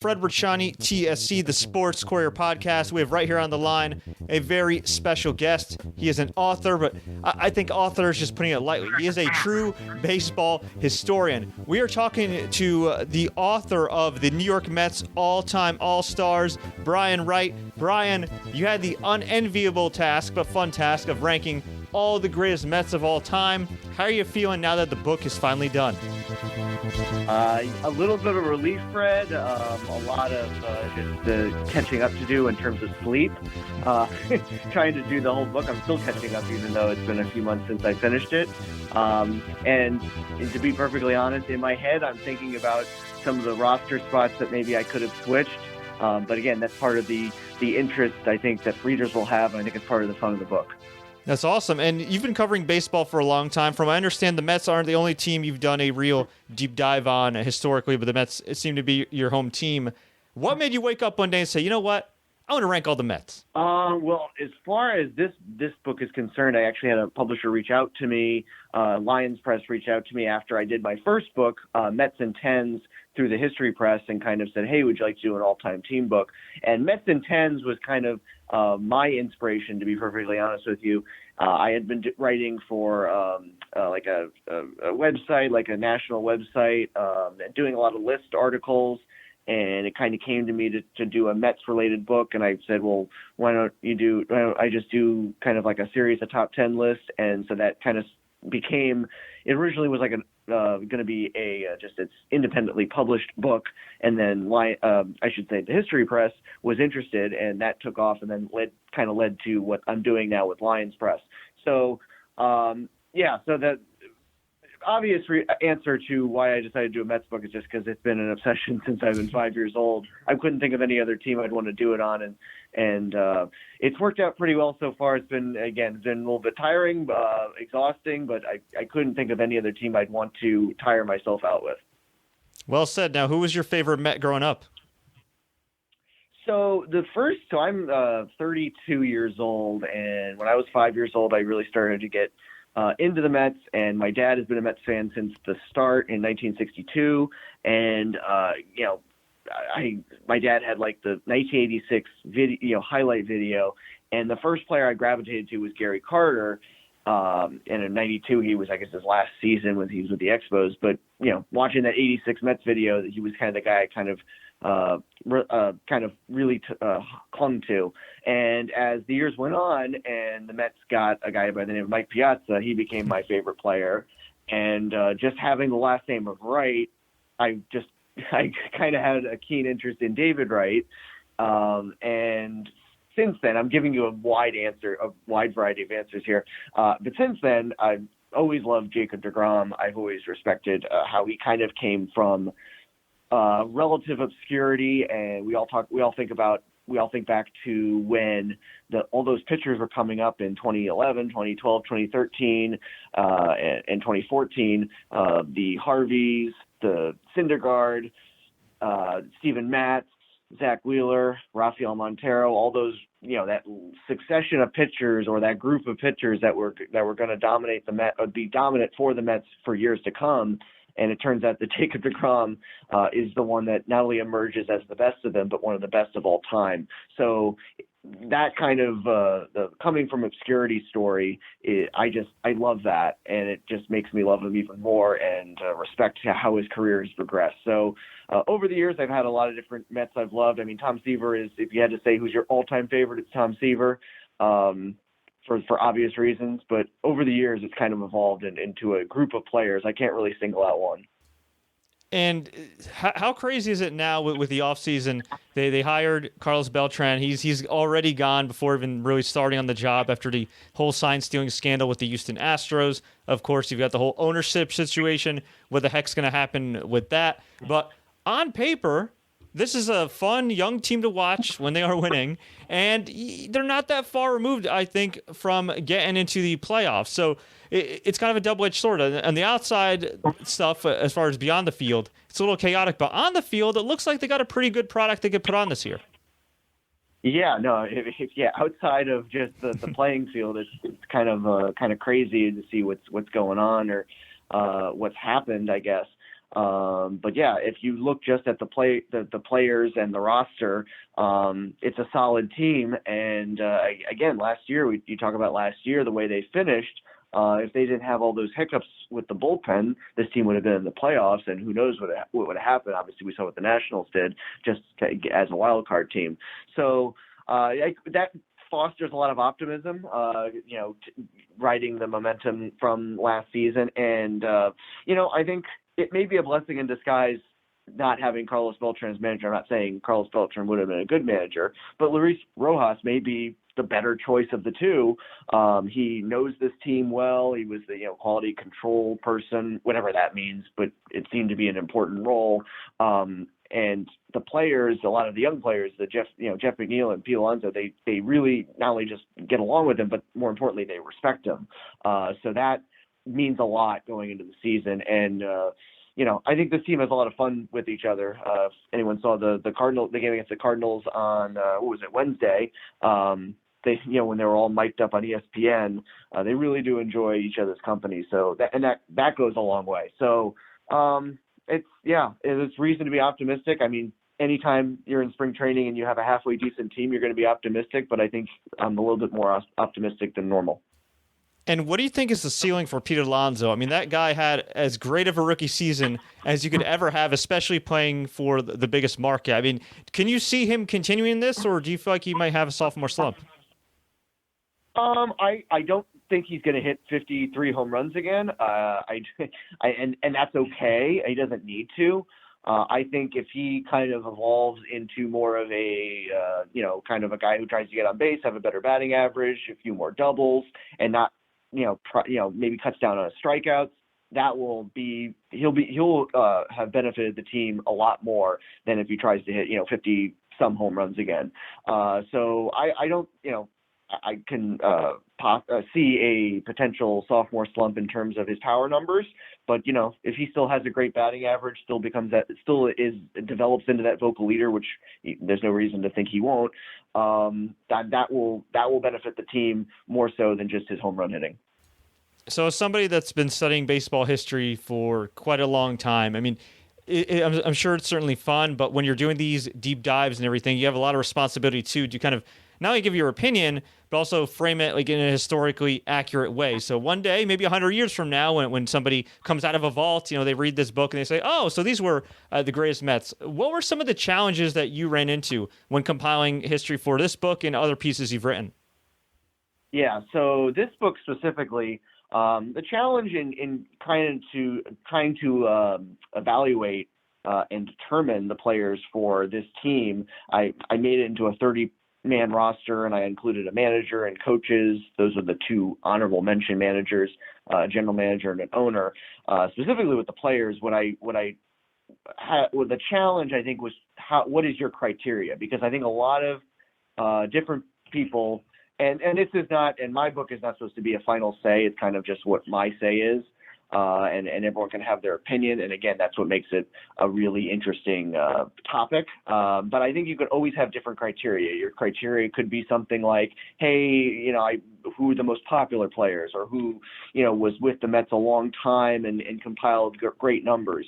Fred Richani, TSC, the Sports Courier Podcast. We have right here on the line a very special guest. He is an author, but I think author is just putting it lightly. He is a true baseball historian. We are talking to the author of the New York Mets all-time All-Stars, Brian Wright. Brian, you had the unenviable task, but fun task, of ranking all the greatest Mets of all time. How are you feeling now that the book is finally done? A little bit of relief, Fred. A lot of just catching up to do in terms of sleep. Trying to do the whole book. I'm still catching up, even though it's been a few months since I finished it. And to be perfectly honest, in my head, I'm thinking about some of the roster spots that maybe I could have switched. But again, that's part of the interest I think that readers will have. And I think it's part of the fun of the book. That's awesome. And you've been covering baseball for a long time. From what I understand, the Mets aren't the only team you've done a real deep dive on historically, but the Mets seem to be your home team. What made you wake up one day and say, you know what, I want to rank all the Mets? Well, as far as this book is concerned, I actually had a publisher reach out to me. Lions Press reached out to me after I did my first book, Mets and Tens, through the History Press, and kind of said, hey, would you like to do an all-time team book? And Mets and Tens was kind of my inspiration, to be perfectly honest with you. I had been writing for like a website, like a national website, doing a lot of list articles, and it kind of came to me to do a Mets-related book, and I said, well, why don't I just do kind of like a series of top 10 lists? And so that kind of became, it originally was like going to be just its independently published book, and then I should say the History Press was interested, and that took off, and then led to what I'm doing now with Lions Press. So so the obvious answer to why I decided to do a Mets book is just because it's been an obsession since I've been 5 years old. I couldn't think of any other team I'd want to do it on, and it's worked out pretty well so far. It's been a little bit tiring, exhausting, but I couldn't think of any other team I'd want to tire myself out with. Well said. Now, who was your favorite Met growing up? So I'm 32 years old, and when I was 5 years old, I really started to get into the Mets, and my dad has been a Mets fan since the start in 1962, and my dad had like the 1986 video, highlight video, and the first player I gravitated to was Gary Carter, and in 92 he was, I guess, his last season when he was with the Expos, but watching that 86 Mets video, he was kind of the guy I kind of really clung to. And as the years went on and the Mets got a guy by the name of Mike Piazza, he became my favorite player. And just having the last name of Wright, I kind of had a keen interest in David Wright. And since then, I'm giving you a wide variety of answers here. But since then, I've always loved Jacob deGrom. I've always respected how he kind of came from relative obscurity, and we all think back to when all those pitchers were coming up in 2011, 2012, 2013, and 2014. The Harveys, the Syndergaard, Steven Matz, Zach Wheeler, Rafael Montero, all those, that succession of pitchers, or that group of pitchers that were going to dominate the Mets, be dominant for the Mets for years to come. And it turns out that Jacob deGrom is the one that not only emerges as the best of them, but one of the best of all time. So that kind of the coming from obscurity story, I love that, and it just makes me love him even more and respect how his career has progressed. So over the years, I've had a lot of different Mets I've loved. I mean, Tom Seaver is, if you had to say who's your all-time favorite, it's Tom Seaver. For obvious reasons, but over the years, it's kind of evolved into a group of players. I can't really single out one. And how crazy is it now with the offseason? They hired Carlos Beltran. He's already gone before even really starting on the job after the whole sign-stealing scandal with the Houston Astros. Of course, you've got the whole ownership situation. What the heck's going to happen with that? But on paper, this is a fun young team to watch when they are winning, and they're not that far removed, I think, from getting into the playoffs. So it's kind of a double-edged sword. On the outside stuff, as far as beyond the field, it's a little chaotic, but on the field, it looks like they got a pretty good product they could put on this year. Yeah, no, outside of just the playing field, it's kind of crazy to see what's going on or what's happened, I guess. But yeah, if you look just at the players and the roster, it's a solid team. And again, last year, you talk about last year, the way they finished. If they didn't have all those hiccups with the bullpen, this team would have been in the playoffs, and who knows what would have happened. Obviously, we saw what the Nationals did just as a wild card team. So that fosters a lot of optimism, riding the momentum from last season. And, I think it may be a blessing in disguise not having Carlos Beltran as manager. I'm not saying Carlos Beltran would have been a good manager, but Luis Rojas may be the better choice of the two. He knows this team well. He was the quality control person, whatever that means, but it seemed to be an important role. And the players, a lot of the young players, Jeff McNeil and Pete Alonso, they really not only just get along with him, but more importantly, they respect him. So that means a lot going into the season. And I think this team has a lot of fun with each other. If anyone saw the game against the Cardinals on Wednesday, they when they were all mic'd up on ESPN, they really do enjoy each other's company. So that goes a long way. So it's reason to be optimistic. I mean, anytime you're in spring training and you have a halfway decent team, you're going to be optimistic. But I think I'm a little bit more optimistic than normal. And what do you think is the ceiling for Pete Alonso? I mean, that guy had as great of a rookie season as you could ever have, especially playing for the biggest market. I mean, can you see him continuing this, or do you feel like he might have a sophomore slump? I don't think he's going to hit 53 home runs again. And that's okay. He doesn't need to. I think if he kind of evolves into more of a, kind of a guy who tries to get on base, have a better batting average, a few more doubles, and not, maybe cuts down on his strikeouts, he'll have benefited the team a lot more than if he tries to hit, 50 some home runs again. So I don't, I can see a potential sophomore slump in terms of his power numbers, but if he still has a great batting average, develops into that vocal leader, which there's no reason to think he won't. That will benefit the team more so than just his home run hitting. So, as somebody that's been studying baseball history for quite a long time, I mean, I'm sure it's certainly fun, but when you're doing these deep dives and everything, you have a lot of responsibility too to kind of not only give your opinion, but also frame it like in a historically accurate way. So one day, maybe 100 years from now, when somebody comes out of a vault, they read this book and they say, oh, so these were the greatest Mets. What were some of the challenges that you ran into when compiling history for this book and other pieces you've written? Yeah, so this book specifically, the challenge in trying to evaluate and determine the players for this team, I made it into a 30-man roster, and I included a manager and coaches. Those are the two honorable mention managers, a general manager and an owner. Specifically with the players, the challenge I think was what is your criteria? Because I think a lot of different people. And this is not, and my book is not supposed to be a final say. It's kind of just what my say is, and everyone can have their opinion. And again, that's what makes it a really interesting topic. But I think you could always have different criteria. Your criteria could be something like, hey, who are the most popular players, or who, was with the Mets a long time and compiled great numbers.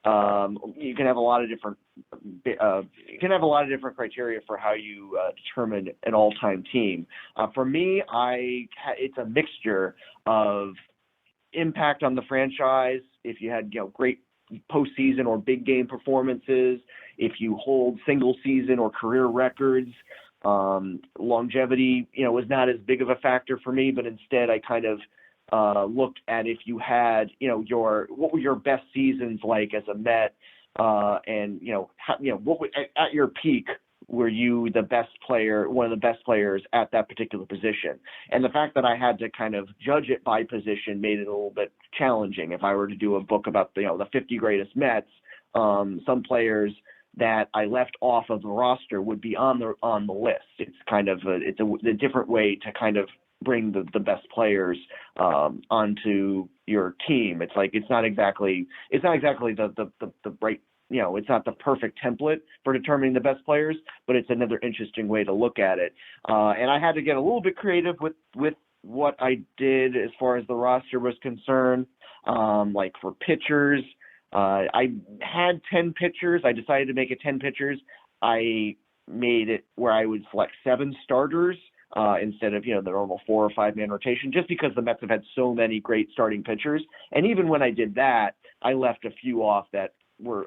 You can have a lot of different criteria for how you determine an all-time team. For me, it's a mixture of impact on the franchise. If you had great postseason or big game performances, if you hold single season or career records, longevity was not as big of a factor for me, but instead I kind of looked at if you had, what were your best seasons like as a Met, and at your peak, were you the best player, one of the best players at that particular position? And the fact that I had to kind of judge it by position made it a little bit challenging. If I were to do a book about the 50 greatest Mets, some players that I left off of the roster would be on the list. It's kind of a different way to kind of bring the best players onto your team. It's like it's not exactly the right, it's not the perfect template for determining the best players, but it's another interesting way to look at it. And I had to get a little bit creative with what I did as far as the roster was concerned. Like for pitchers, I had 10 pitchers. I decided to make it 10 pitchers. I made it where I would select 7 starters instead of, the normal 4 or 5 man rotation, just because the Mets have had so many great starting pitchers. And even when I did that, I left a few off that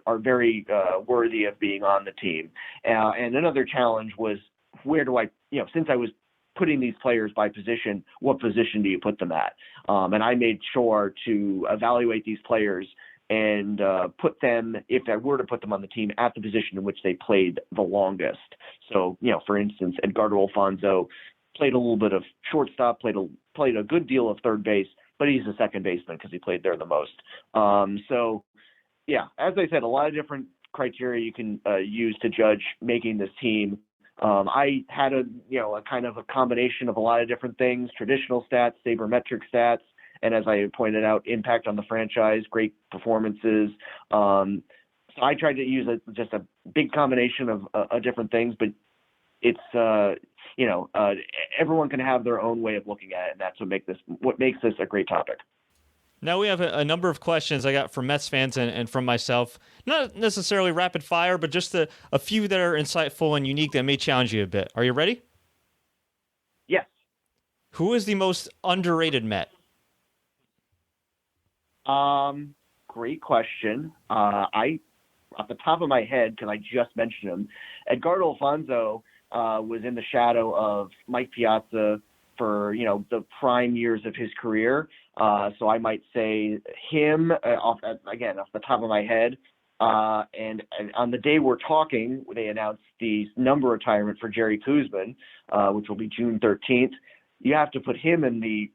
are very worthy of being on the team. And another challenge was, where do I, since I was putting these players by position, what position do you put them at? And I made sure to evaluate these players and put them, if I were to put them on the team, at the position in which they played the longest. So, for instance, Edgardo Alfonso played a little bit of shortstop, played a good deal of third base, but he's a second baseman because he played there the most. So, yeah, as I said, a lot of different criteria you can use to judge making this team. I had a kind of a combination of a lot of different things: traditional stats, sabermetric stats, and as I pointed out, impact on the franchise, great performances. So I tried to use just a big combination of different things, but it's everyone can have their own way of looking at it, and that's what makes this a great topic. Now we have a number of questions I got from Mets fans and from myself. Not necessarily rapid fire, but just a few that are insightful and unique that may challenge you a bit. Are you ready? Yes. Who is the most underrated Met? Great question. I, off the top of my head, because I just mentioned him, Edgardo Alfonso was in the shadow of Mike Piazza for, the prime years of his career. So I might say him off the top of my head. And on the day we're talking, they announced the number retirement for Jerry Koosman, which will be June 13th. You have to put him in the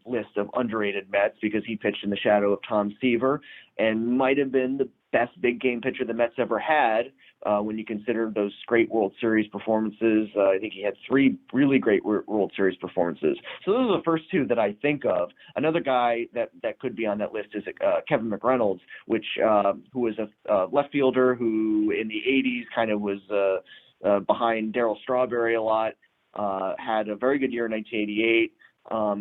list of underrated Mets because he pitched in the shadow of Tom Seaver and might have been the best big game pitcher the Mets ever had when you consider those great World Series performances. I think he had 3 really great World Series performances. So those are the first 2 that I think of. Another guy that could be on that list is Kevin McReynolds, who was a left fielder who in the 80s kind of was behind Darryl Strawberry a lot. Had a very good year in 1988,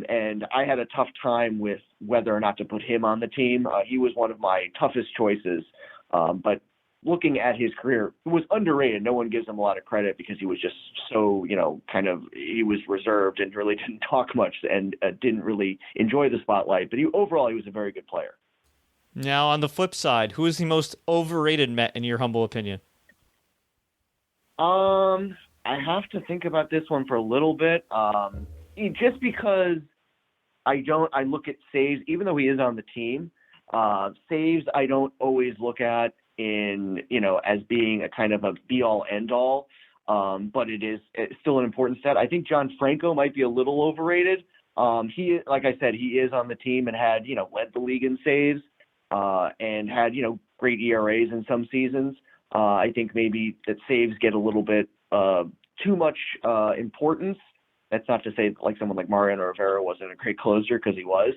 and I had a tough time with whether or not to put him on the team. He was one of my toughest choices, but looking at his career, it was underrated. No one gives him a lot of credit because he was just so, he was reserved and really didn't talk much and didn't really enjoy the spotlight. But overall, he was a very good player. Now, on the flip side, who is the most overrated Met in your humble opinion? I have to think about this one for a little bit, just because I look at saves, even though he is on the team, saves I don't always look at as being a kind of a be-all, end-all, but it's still an important stat. I think John Franco might be a little overrated. He, like I said, he is on the team and had, led the league in saves and had, great ERAs in some seasons. I think maybe that saves get a little bit too much importance. That's not to say like someone like Mariano Rivera wasn't a great closer, because he was.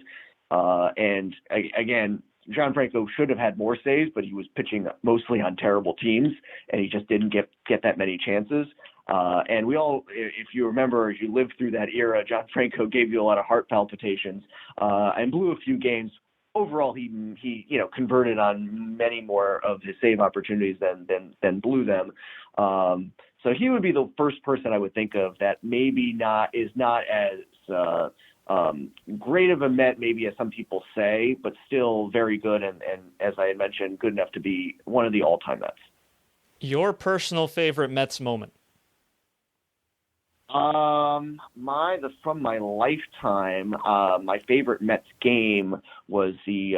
And again, John Franco should have had more saves, but he was pitching mostly on terrible teams, and he just didn't get that many chances. And we all, if you remember, as you lived through that era, John Franco gave you a lot of heart palpitations and blew a few games. Overall, he converted on many more of his save opportunities than blew them. So he would be the first person I would think of that maybe is not as great of a Met maybe as some people say, but still very good and as I had mentioned, good enough to be one of the all-time Mets. Your personal favorite Mets moment? From my lifetime, my favorite Mets game was the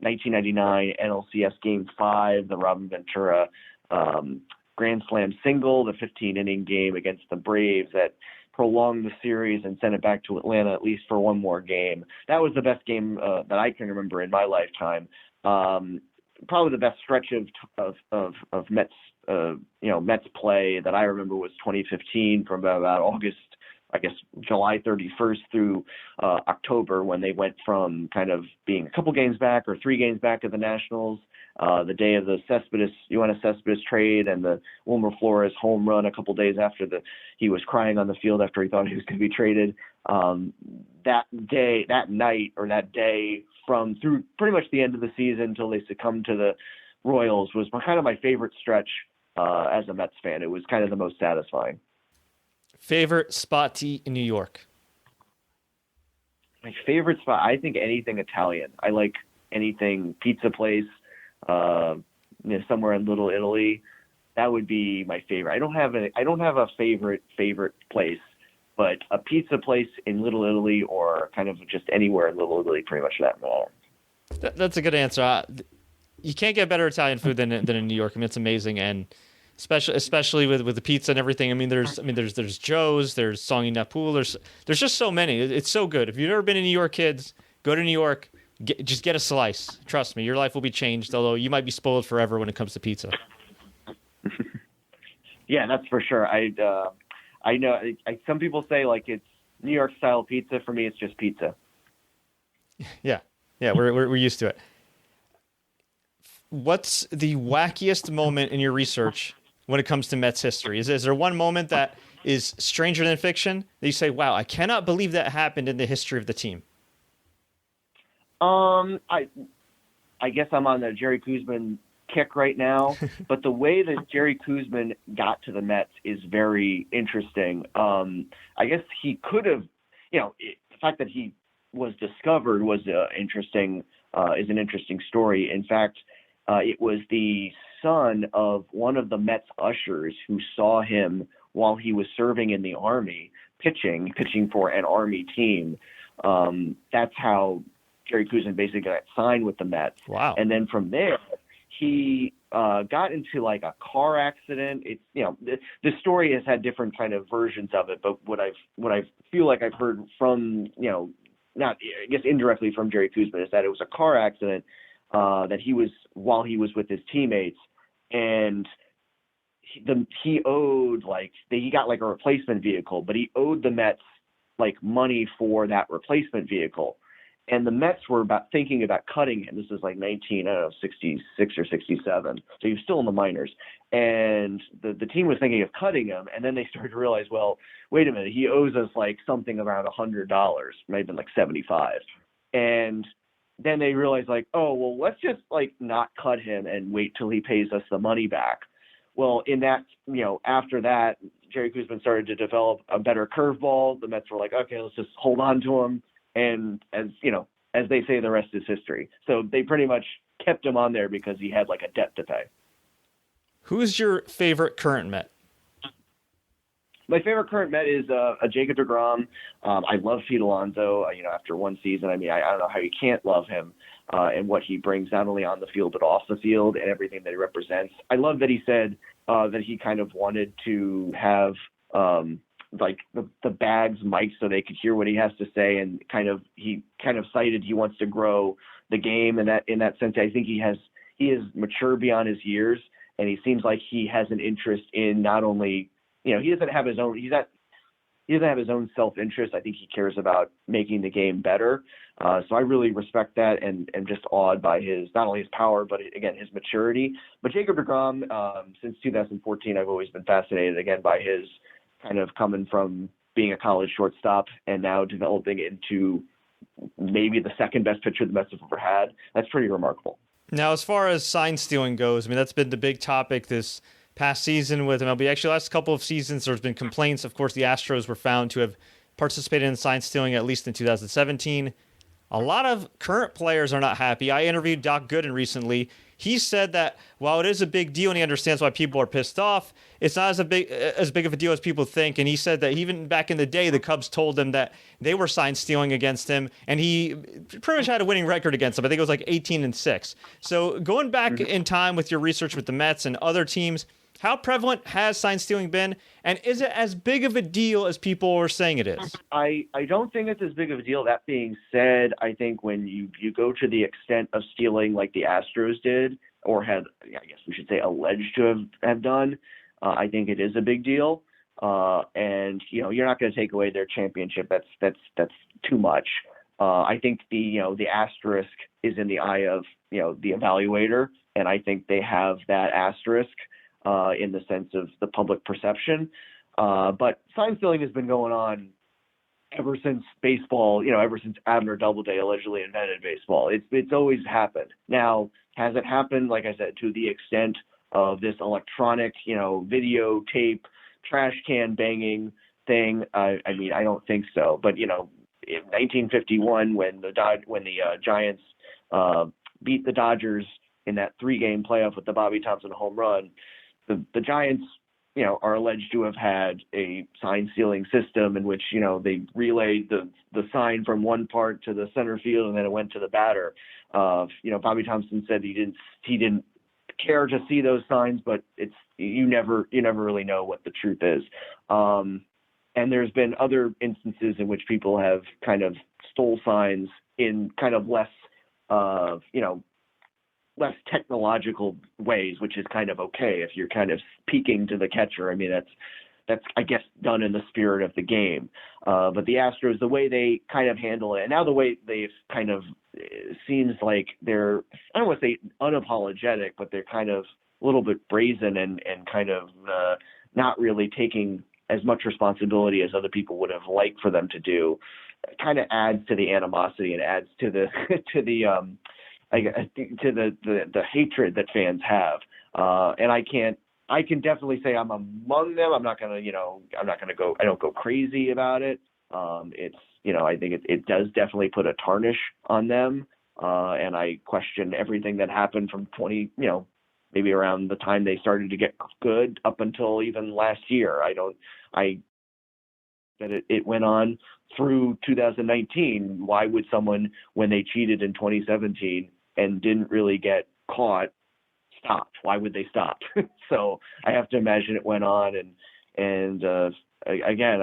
1999 NLCS Game 5, the Robin Ventura Grand Slam single, the 15-inning game against the Braves that prolonged the series and sent it back to Atlanta at least for one more game. That was the best game that I can remember in my lifetime. Probably the best stretch of Mets Mets play that I remember was 2015 from about August, July 31st through October, when they went from kind of being a couple games back or 3 games back of the Nationals the day of the Cespedes trade and the Wilmer Flores home run a couple days after he was crying on the field after he thought he was going to be traded. That day from through pretty much the end of the season until they succumbed to the Royals was kind of my favorite stretch as a Mets fan. It was kind of the most satisfying. Favorite spot to eat in New York? My favorite spot, I think anything Italian. I like anything pizza place, somewhere in Little Italy. That would be my favorite. I don't have a favorite place, but a pizza place in Little Italy or kind of just anywhere in Little Italy, pretty much that matter. That's a good answer. You can't get better Italian food than in New York. I mean, it's amazing, and especially with the pizza and everything. I mean, there's Joe's, there's Sogni Napoli, there's just so many. It's so good. If you've never been to New York, kids, go to New York. Just get a slice. Trust me, your life will be changed. Although you might be spoiled forever when it comes to pizza. Yeah, that's for sure. I know. Some people say like it's New York style pizza. For me, it's just pizza. Yeah, we're used to it. What's the wackiest moment in your research when it comes to Mets history? Is there one moment that is stranger than fiction that you say, wow, I cannot believe that happened in the history of the team? I guess I'm on the Jerry Koosman kick right now, but the way that Jerry Koosman got to the Mets is very interesting. I guess he could have, the fact that he was discovered was is an interesting story. In fact, it was the son of one of the Mets ushers who saw him while he was serving in the Army, pitching for an Army team. That's how Jerry Koosman basically got signed with the Mets. Wow. And then from there, he got into like a car accident. It's the story has had different kind of versions of it, but what I feel like I've heard from not I guess indirectly from Jerry Koosman is that it was a car accident that he was while he was with his teammates, and he owed he got like a replacement vehicle, but he owed the Mets like money for that replacement vehicle. And the Mets were thinking about cutting him. This was like 66 or 67. So he was still in the minors. And the team was thinking of cutting him. And then they started to realize, well, wait a minute, he owes us like something around $100, maybe been like 75. And then they realized like, oh, well, let's just like not cut him and wait till he pays us the money back. Well, in that, after that, Jerry Koosman started to develop a better curveball. The Mets were like, okay, let's just hold on to him. And as they say, the rest is history. So they pretty much kept him on there because he had like a debt to pay. Who's your favorite current Met? My favorite current Met is a Jacob deGrom. I love Pete Alonso. After one season, I don't know how you can't love him and what he brings not only on the field but off the field and everything that he represents. I love that he said that he kind of wanted to have like the bags mic so they could hear what he has to say, and he cited he wants to grow the game, and that in that sense I think he is mature beyond his years, and he seems like he has an interest in not only he doesn't have his own self-interest. I think he cares about making the game better. So I really respect that and just awed by not only his power, but again, his maturity. But Jacob deGrom, since 2014, I've always been fascinated again by his kind of coming from being a college shortstop and now developing into maybe the second best pitcher the Mets have ever had. That's pretty remarkable. Now, as far as sign stealing goes, I mean, that's been the big topic this past season with MLB. Actually, last couple of seasons, there's been complaints. Of course, the Astros were found to have participated in sign stealing, at least in 2017. A lot of current players are not happy. I interviewed Doc Gooden recently. He said that while it is a big deal and he understands why people are pissed off, it's not as big of a deal as people think. And he said that even back in the day, the Cubs told him that they were sign stealing against him, and he pretty much had a winning record against them. I think it was like 18-6. So going back in time with your research with the Mets and other teams, how prevalent has sign stealing been, and is it as big of a deal as people are saying it is? I don't think it's as big of a deal. That being said, I think when you go to the extent of stealing like the Astros did, or had, I guess we should say, alleged to have done, I think it is a big deal. And you're not going to take away their championship. That's too much. I think the asterisk is in the eye of the evaluator and I think they have that asterisk in the sense of the public perception. But sign stealing has been going on ever since baseball, ever since Abner Doubleday allegedly invented baseball. It's always happened. Now, has it happened, like I said, to the extent of this electronic, videotape, trash can banging thing? I mean, I don't think so. But, in 1951, when the Giants beat the Dodgers in that 3-game playoff with the Bobby Thompson home run, the Giants, are alleged to have had a sign stealing system in which, they relayed the sign from one part to the center field and then it went to the batter. Bobby Thompson said he didn't care to see those signs, but you never really know what the truth is. And there's been other instances in which people have kind of stole signs in kind of less technological ways, which is kind of okay if you're kind of speaking to the catcher. I mean, that's I guess done in the spirit of the game. But the Astros, the way they kind of handle it, and now the way they've kind of seems like they're, I don't want to say unapologetic, but they're kind of a little bit brazen and kind of not really taking as much responsibility as other people would have liked for them to do. It kind of adds to the animosity and adds to the the hatred that fans have. And I can definitely say I'm among them. I'm not gonna go. I don't go crazy about it. I think it does definitely put a tarnish on them. And I question everything that happened from maybe around the time they started to get good up until even last year. It went on through 2019. Why would someone, when they cheated in 2017 and didn't really get caught, stop? Why would they stop? So I have to imagine it went on, and again,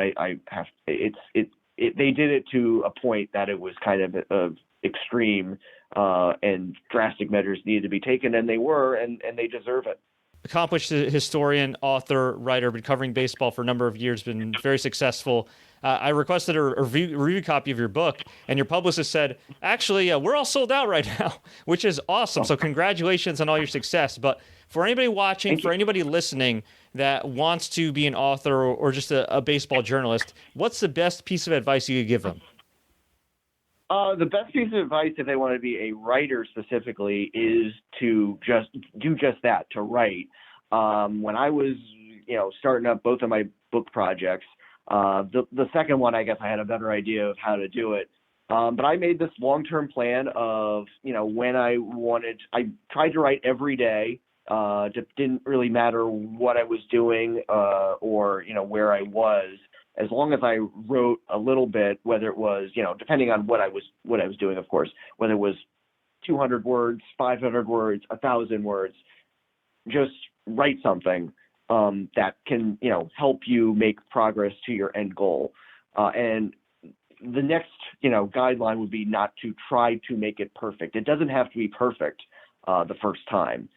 they did it to a point that it was kind of extreme, and drastic measures needed to be taken, and they were, and they deserve it. Accomplished historian, author, writer, been covering baseball for a number of years, been very successful. I requested a review copy of your book, and your publicist said, actually, we're all sold out right now, which is awesome. So congratulations on all your success. But for anybody watching, for anybody listening that wants to be an author or just a baseball journalist, what's the best piece of advice you could give them? The best piece of advice, if they want to be a writer specifically, is to just do just that, to write. When I was, starting up both of my book projects, the second one, I guess I had a better idea of how to do it. But I made this long-term plan of, when I tried to write every day. It didn't really matter what I was doing, or, where I was. As long as I wrote a little bit, whether it was, depending on what I was doing, of course, whether it was 200 words, 500 words, 1,000 words, just write something that can, help you make progress to your end goal. And the next, guideline would be not to try to make it perfect. It doesn't have to be perfect the first time.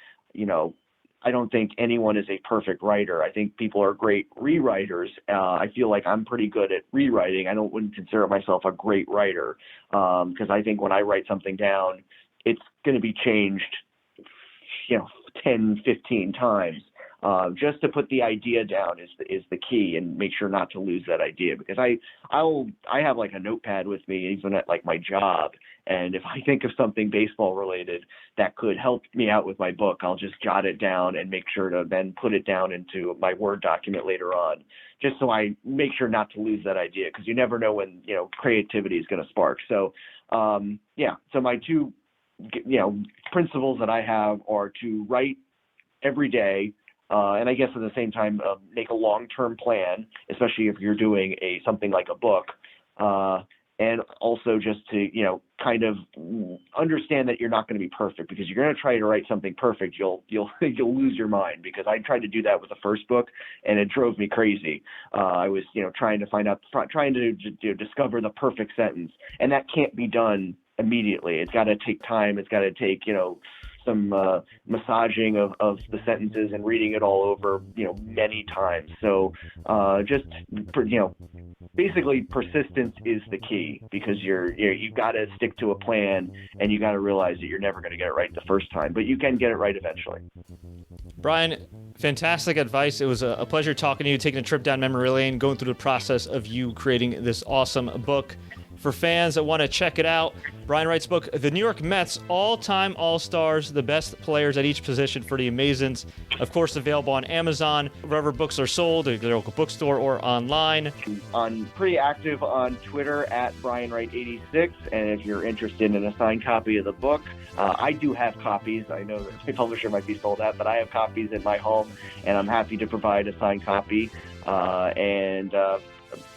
I don't think anyone is a perfect writer. I think people are great rewriters. I feel like I'm pretty good at rewriting. I wouldn't consider myself a great writer, because I think when I write something down, it's going to be changed, 10, 15 times. Just to put the idea down is the key, and make sure not to lose that idea, because I have like a notepad with me even at like my job, and if I think of something baseball related that could help me out with my book, I'll just jot it down and make sure to then put it down into my Word document later on, just so I make sure not to lose that idea, because you never know when creativity is going to spark. So so my two principles that I have are to write every day. And I guess at the same time, make a long-term plan, especially if you're doing something like a book, and also just to kind of understand that you're not going to be perfect, because you're going to try to write something perfect, you'll lose your mind. Because I tried to do that with the first book, and it drove me crazy. I was trying to discover the perfect sentence, and that can't be done immediately. It's got to take time. It's got to take some massaging of the sentences and reading it all over, many times. So just, basically persistence is the key, because you've got to stick to a plan, and you got to realize that you're never going to get it right the first time, but you can get it right eventually. Brian, fantastic advice. It was a pleasure talking to you, taking a trip down memory lane, going through the process of you creating this awesome book. For fans that want to check it out, Brian Wright's book, The New York Mets, All-Time All-Stars, the best players at each position for the Amazins. Of course, available on Amazon, wherever books are sold, at your local bookstore or online. I'm pretty active on Twitter at Brian Wright 86, and if you're interested in a signed copy of the book, I do have copies. I know that my publisher might be sold out, but I have copies in my home, and I'm happy to provide a signed copy.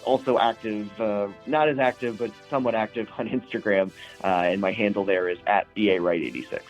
Also active, not as active, but somewhat active on Instagram, and my handle there is at BA Wright 86.